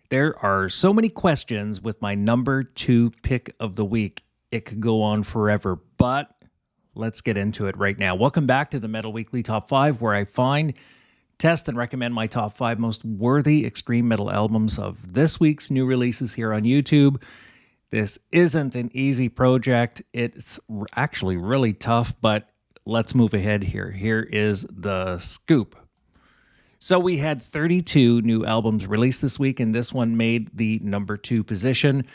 There are so many questions with my number 2 pick of the week. It could go on forever, but let's get into it right now. Welcome back to the Metyll Weekly Top 5, where I find, test, and recommend my top 5 most worthy extreme metal albums of this week's new releases here on YouTube. This isn't an easy project. It's actually really tough, but let's move ahead here. Here is the scoop. So we had 32 new albums released this week, and this one made the number 2 position.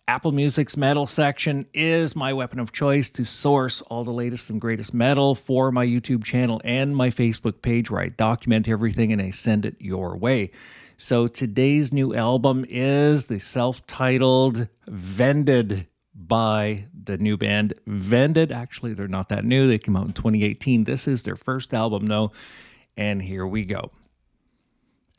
Apple Music's metal section is my weapon of choice to source all the latest and greatest metal for my YouTube channel and my Facebook page, where I document everything and I send it your way. So today's new album is the self-titled Vended by the new band Vended. Actually, they're not that new. They came out in 2018. This is their first album, though, and here we go.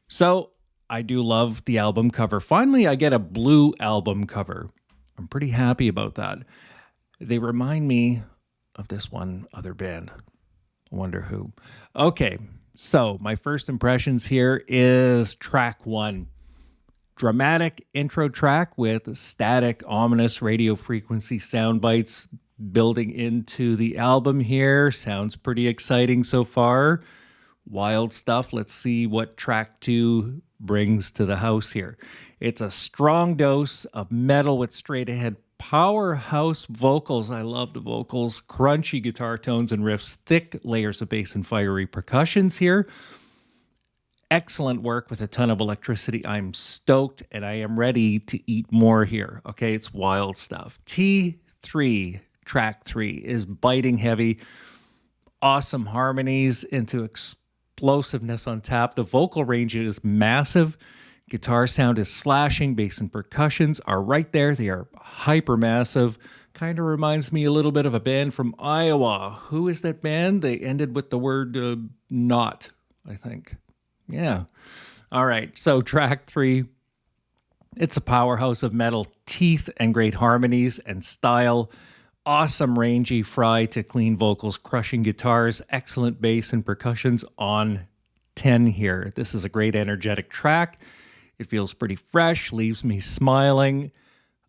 So I do love the album cover. Finally, I get a blue album cover. I'm pretty happy about that. They remind me of this one other band. I wonder who. Okay, so my first impressions here is track 1. Dramatic intro track with static, ominous radio frequency sound bites building into the album here. Sounds pretty exciting so far. Wild stuff. Let's see what track 2 brings to the house here. It's a strong dose of metal with straight ahead powerhouse vocals. I love the vocals. Crunchy guitar tones and riffs, thick layers of bass and fiery percussions here. Excellent work with a ton of electricity. I'm stoked and I am ready to eat more here. Okay, it's wild stuff. T3, track 3, is biting heavy. Awesome harmonies into explosiveness on tap. The vocal range is massive. Guitar sound is slashing. Bass and percussions are right there. They are hyper massive. Kind of reminds me a little bit of a band from Iowa. Who is that band? They ended with the word not, I think. Yeah. All right. So track 3, it's a powerhouse of metal, teeth and great harmonies and style. Awesome rangy fry to clean vocals, crushing guitars, excellent bass and percussions on 10 here. This is a great energetic track. It feels pretty fresh, leaves me smiling.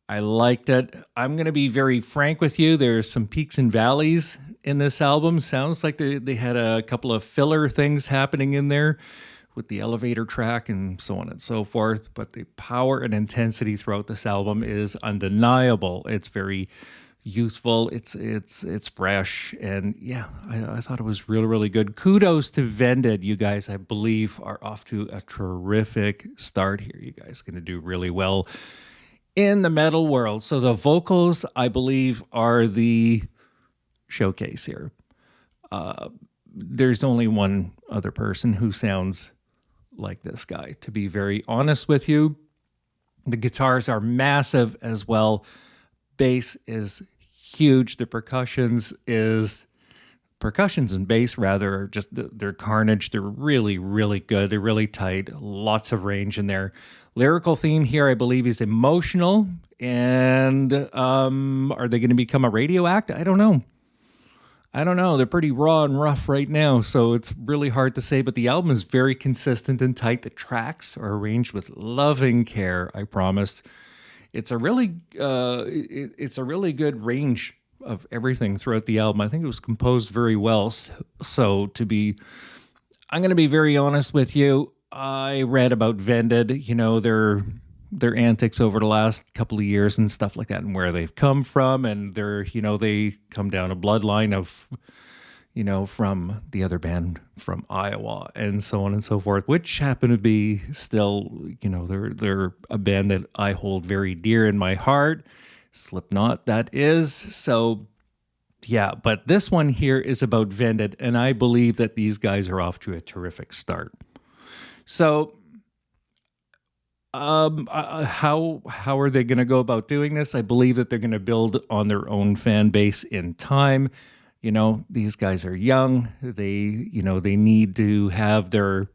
I liked it. I'm going to be very frank with you. There's some peaks and valleys in this album. Sounds like they had a couple of filler things happening in there with the elevator track and so on and so forth. But the power and intensity throughout this album is undeniable. It's very youthful, it's fresh, and yeah, I thought it was really, really good. Kudos to Vended. You guys, I believe, are off to a terrific start here. You guys are going to do really well in the metal world. So the vocals, I believe, are the showcase here. There's only one other person who sounds like this guy, to be very honest with you. The guitars are massive as well. Bass is huge. The percussions and bass rather are just, they're carnage. They're really, really good. They're really tight. Lots of range in there. Lyrical theme here, I believe, is emotional. And are they going to become a radio act? I don't know. They're pretty raw and rough right now, so it's really hard to say. But the album is very consistent and tight. The tracks are arranged with loving care, I promise. It's a really good range of everything throughout the album. I think it was composed very well. So I'm going to be very honest with you. I read about Vended, their antics over the last couple of years and stuff like that, and where they've come from, and they come down a bloodline of, from the other band from Iowa and so on and so forth, which happen to be still, they're a band that I hold very dear in my heart. Slipknot, that is. So yeah, but this one here is about Vended, and I believe that these guys are off to a terrific start. So how are they going to go about doing this? I believe that they're going to build on their own fan base in time. These guys are young. They need to have their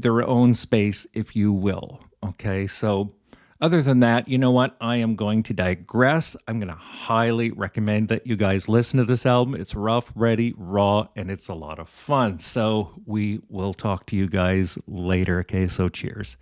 own space, if you will. Okay, so other than that, you know what? I am going to digress. I'm going to highly recommend that you guys listen to this album. It's rough, ready, raw, and it's a lot of fun. So we will talk to you guys later. Okay, so cheers.